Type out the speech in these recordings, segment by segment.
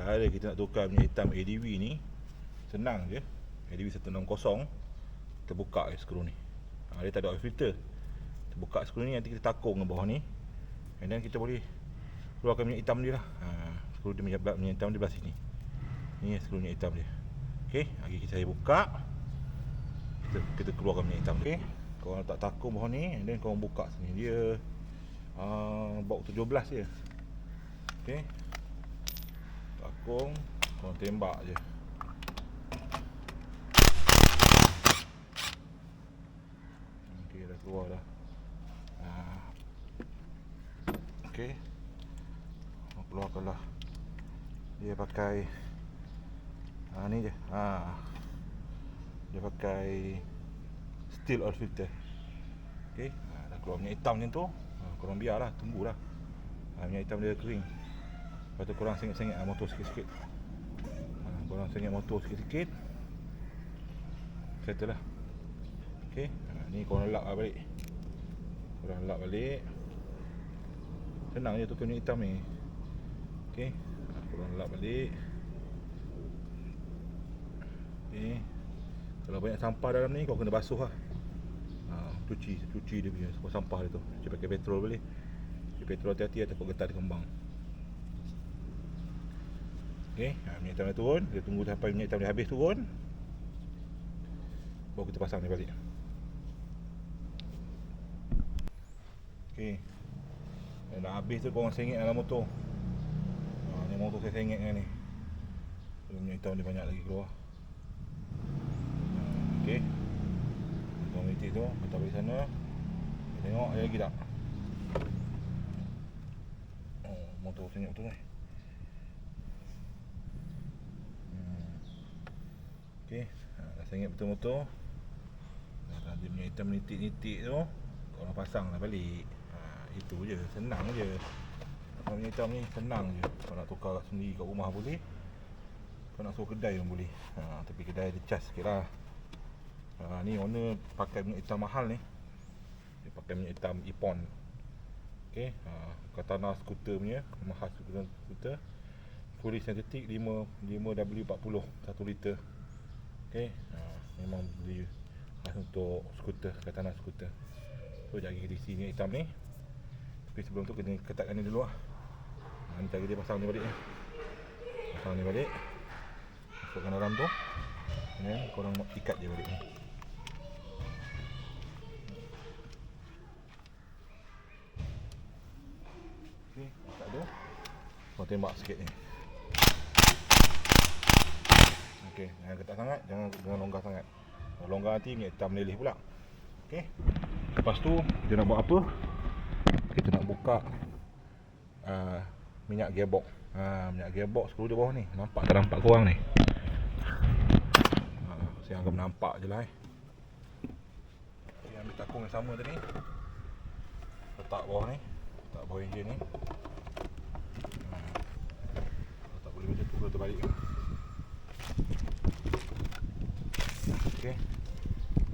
Cara kita nak tukar minyak hitam ADV ni senang je. ADV 160, kita buka skru ni. Dia tak ada oil filter. Kita buka skru ni, nanti kita takung ke bawah ni, and then kita boleh keluarkan minyak hitam dia lah. Skru dia, minyak hitam dia belah sini. Ni skru minyak hitam dia. Okey, lagi saya buka, kita keluarkan minyak hitam. Okey, korang letak takung bawah ni, and then korang buka sini. Dia box 17 je. Okey, takung, korang tembak je. Okey, dah keluar dah. Okey, keluarkanlah. Dia pakai ni je. Dia pakai steel oil filter. Okey, dah keluar minyak hitam macam tu. Korang biarlah, tunggulah minyak hitam dia kering. Lepas tu korang sengit-sengit motor sikit-sikit. Korang sengit motor sikit-sikit, settle lah. Okey, ni korang lap lah balik. Korang lap balik. Senang je tukar minyak hitam ni. Okey, korang lap balik. Okey, kalau banyak sampah dalam ni, kau kena basuh lah. Cuci dia punya sampah dia tu. Cuci pakai petrol boleh. Cuci petrol hati-hati, takut getah dia kembang. Okey, minyak hitam dah turun. Kita tunggu sampai minyak hitam dia habis turun, baru kita pasang dia balik. Okey, dah habis tu korang sengit dalam motor. Ni motor saya sengit dengan ni. Minyak hitam dia banyak lagi keluar. Okey, korang titik tu, letak balik sana. Tengok ada lagi tak? Motor sengit betul ni. Okey, dah sengit betul motor. Dah ada minyak hitam nitik-nitik tu, korang pasang lah balik. Itu je, senang je. Minyak hitam ni senang je. Kau nak tukar sendiri kat rumah boleh, kau nak suruh kedai pun boleh. Tapi kedai dia charge sikit lah. Ni owner pakai minyak hitam mahal ni. Dia pakai minyak hitam Ippon. Okey, Katana skuter punya, mahal skuter. Fully synthetic 5W40 1 liter. Okey, memang beli khas untuk skuter, Katana skuter. So jap lagi kita isi minyak hitam ni. Tapi sebelum tu kena ketatkan ni dulu lah. Ni cara dia pasang ni balik ni. Pasang ni balik, masukkan dalam tu, dan korang ikat je balik ni. Okey, ikat tu, korang tembak sikit ni. Okey, jangan ketat sangat, jangan longgar sangat. Kalau longgar nanti minyak hitam meleleh pula. Okey, lepas tu kita nak buat apa? Kita nak buka minyak gearbox. Minyak gearbox skru di bawah ni. Nampak tak nampak korang ni? Saya anggap nampak je lah. Saya ambil takung yang sama tadi, letak bawah ni, letak bawah enjin ni. Kalau tak boleh macam tu, kita terbalik kan. Okey,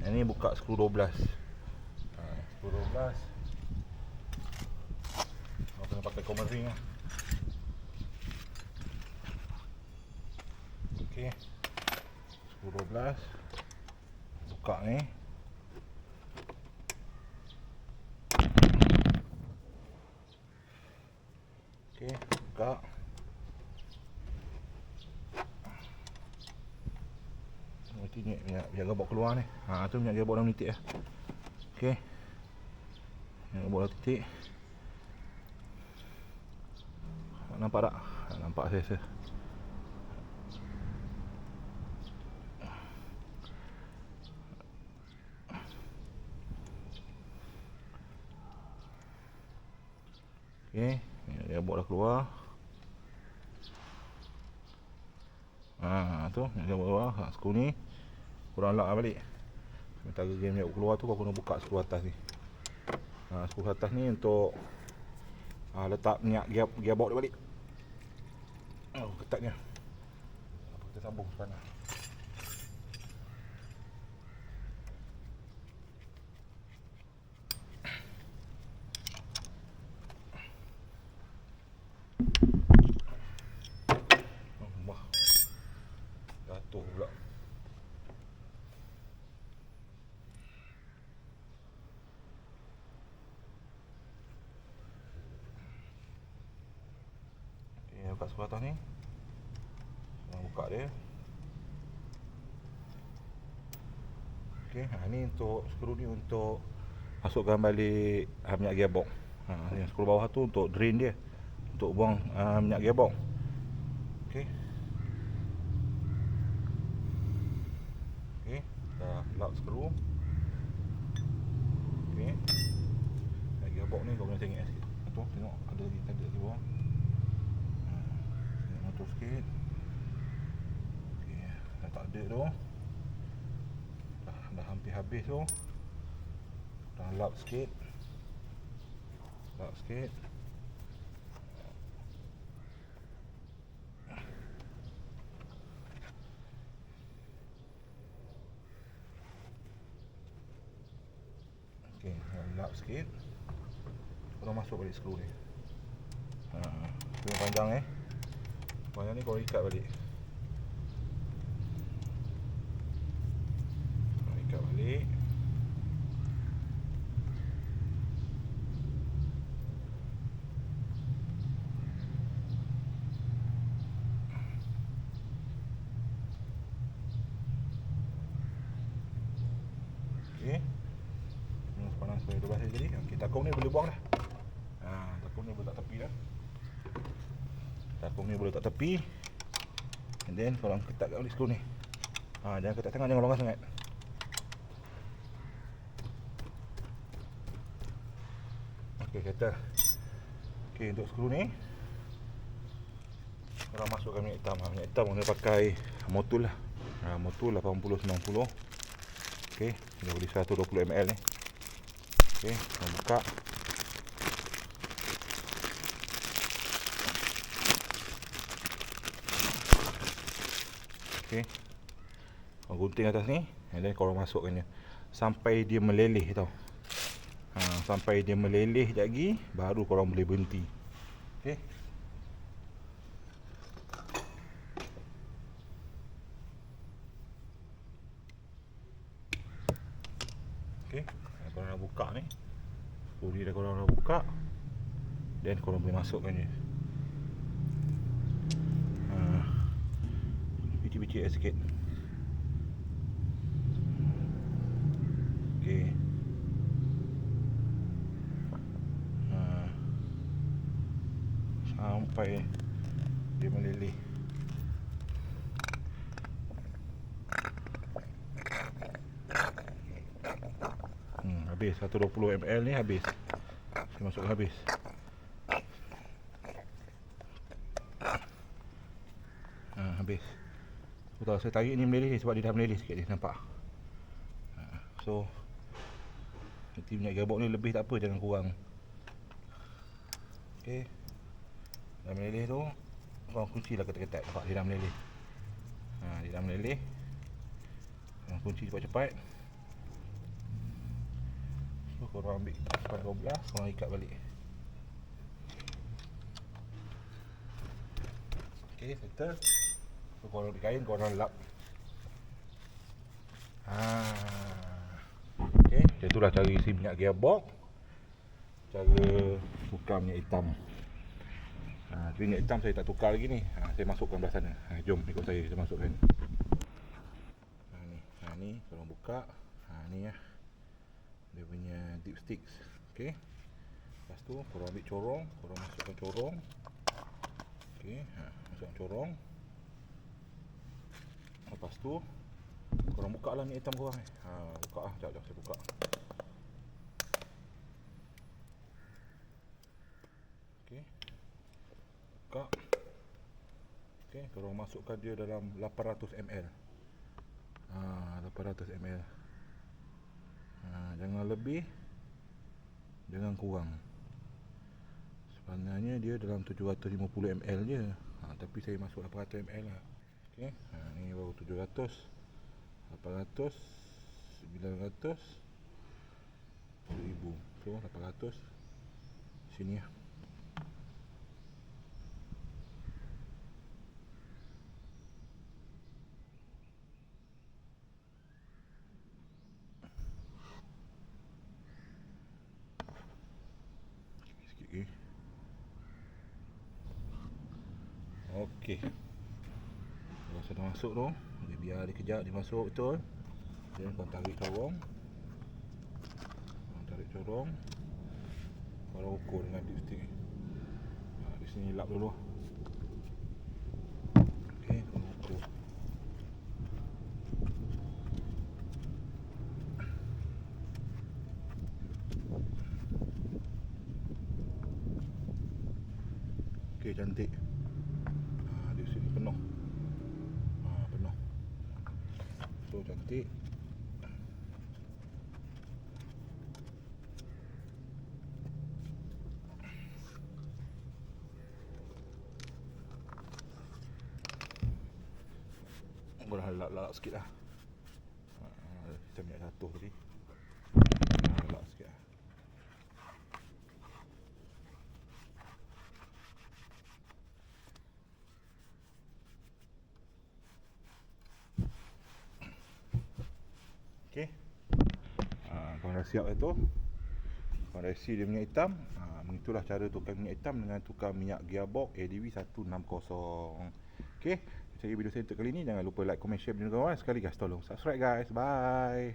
yang ni buka skru 12. Skru 12 kau kena pakai common ring lah. Okey, skru 12 buka ni. Okey, buka. Mesti minyak gearbox keluar ni. Tu minyak gearbox dalam titik lah. Okey, minyak gearbox dalam titik. Nampak tak? Nampak saya rasa. Okey, dia buat dah keluar. Tu dia buat keluar. Skru ni korang lock balik. Sementara game yang keluar tu, kau kena buka skru atas ni. Skru atas ni untuk letak minyak gearbox dia balik. Ketatnya. Kita sambung sana. kat sebelah atas ni. Korang buka dia. Okey, ni untuk skru ni untuk masukkan balik minyak gearbox. Yang skru bawah tu untuk drain dia, untuk buang minyak gearbox. Okey. Okey, dah lock skru. Okey. Minyak gearbox ni kau kena tengok sikit. Tu tengok ada lagi di bawah. Tengok motor sikit. Okey, dah tak ada tu. Dah hampir habis tu. Dah lock sikit. Lock sikit. Okey, lock sikit. Korang masuk balik skru ni. Skru yang panjang panjang ni korang ikat balik. Ikat balik. Okey. Panas sampai 12 jadi. Okey, takung ni boleh buang dah. Takung ni boleh tak tepi dah. Takung ni boleh tak tepi. And then korang ketatkan balik skru ni. Jangan ketat sangat, jangan longgar sangat. Okey, settle. Okey, untuk skru ni korang masukkan minyak hitam. Minyak hitam kena pakai Motul lah. Motul 80-90. Okey, dah beli 120 ml ni. Okey, korang buka. Okey, korang gunting atas ni, and then korang masukkan dia sampai dia meleleh tau. Sampai dia meleleh sekejap lagi, baru korang boleh berhenti. Okey. Okey, korang dah buka ni. Skru dah korang dah buka. Then korang boleh masukkan dia. Picit-picit sikit. Okey. Sampai dia meleleh. Habis 120 ml ni habis. Saya masuk habis. Habis. Betul, saya tarik ni meleleh sebab dia dah meleleh sikit dia, nampak. So nanti minyak gearbox ni lebih tak apa, jangan kurang. Okey. Dah meleleh tu, korang kuncilah ketat-ketat. Nampak dia dah meleleh. Dia dah meleleh. Korang kunci cepat-cepat. So korang ambil span 12, korang ikat balik. Okey, settle. So korang ambil kain, korang lap. Okey, itulah cara isi minyak gearbox. Cara tukar minyak hitam. Minyak hitam saya tak tukar lagi ni. Saya masukkan belah sana. Jom ikut saya, kita masukkan. Ni korang buka. Ni lah dia punya dipsticks. Okey. Lepas tu korang ambil corong, korang masukkan corong. Okey, masukkan corong. Lepas tu korang buka lah minyak hitam korang buka lah, sekejap saya buka. Okey, buka. Okey, korang masukkan dia dalam 800 ml. 800 ml. Jangan lebih, jangan kurang. Sebenarnya dia dalam 750 ml je. Tapi saya masuk 800 ml lah. Okey, ni baru 700, 800, 900, 1000. So 800 sini lah. Okey. Kalau sudah masuk tu, biar dia kejap dia masuk betul. Then kau tarik corong. Tarik corong. Kau ukur dengan dipstick ni. Di sini lap dulu. Okey, kau ukur. Okey, cantik. Di sini penuh. Penuh. So cantik. Aku dah lap sikit lah. Kita minyak jatuh tadi. Lap sikit lah. Okey. Kau dah siap tu. Kau dah isi dia minyak hitam. Begitulah cara tukar minyak hitam dengan tukar minyak gearbox ADV 160. Okey. Saya video saya untuk kali ni. Jangan lupa like, comment, share dan kawan. Sekali guys, tolong subscribe guys. Bye.